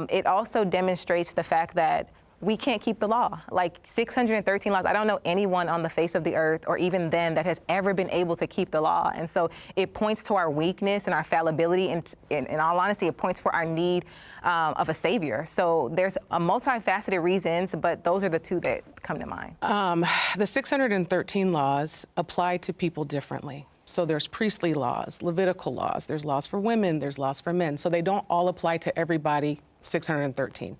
It also demonstrates the fact that we can't keep the law. Like 613 laws, I don't know anyone on the face of the earth or even then that has ever been able to keep the law. And so it points to our weakness and our fallibility. And in all honesty, it points for our need of a savior. So there's a multifaceted reasons, but those are the two that come to mind. The 613 laws apply to people differently. So there's priestly laws, Levitical laws, there's laws for women, there's laws for men. So they don't all apply to everybody, 613.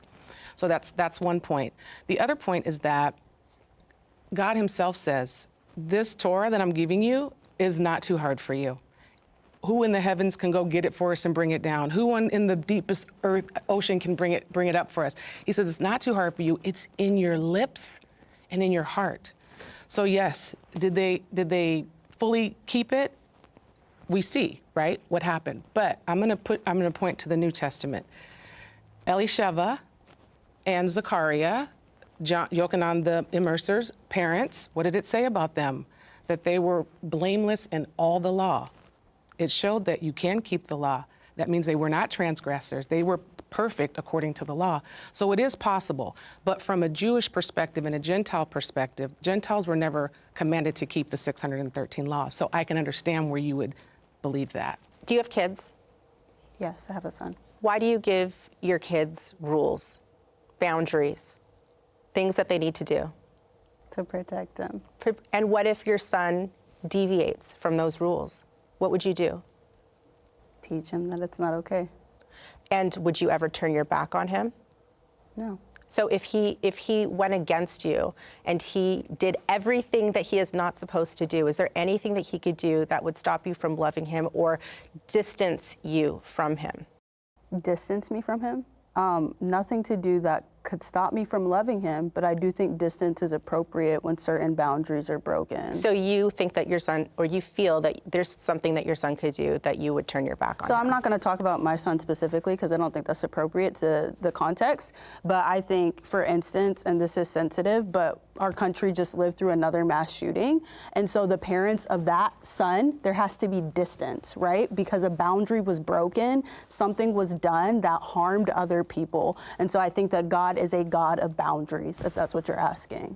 So that's one point. The other point is that God himself says, this Torah that I'm giving you is not too hard for you. Who in the heavens can go get it for us and bring it down? Who in the deepest ocean can bring it up for us? He says, it's not too hard for you. It's in your lips and in your heart. So yes, did they fully keep it? We see, right, what happened. But I'm gonna point to the New Testament. Elisheva and Zechariah, Yochanan the immerser's parents, what did it say about them? That they were blameless in all the law. It showed that you can keep the law. That means they were not transgressors. They were perfect according to the law. So it is possible. But from a Jewish perspective and a Gentile perspective, Gentiles were never commanded to keep the 613 laws. So I can understand where you would believe that. Do you have kids? Yes, I have a son. Why do you give your kids rules, boundaries, things that they need to do? To protect them. And what if your son deviates from those rules? What would you do? Teach him that it's not okay. And would you ever turn your back on him? No. So if he went against you and he did everything that he is not supposed to do, is there anything that he could do that would stop you from loving him or distance you from him? Distance me from him? Nothing to do that could stop me from loving him, but I do think distance is appropriate when certain boundaries are broken. So you think that your son, or you feel that there's something that your son could do that you would turn your back on So him? I'm not going to talk about my son specifically because I don't think that's appropriate to the context, but I think, for instance, and this is sensitive, but our country just lived through another mass shooting, and so the parents of that son, there has to be distance, right? Because a boundary was broken, something was done that harmed other people, and so I think that God is a God of boundaries, if that's what you're asking.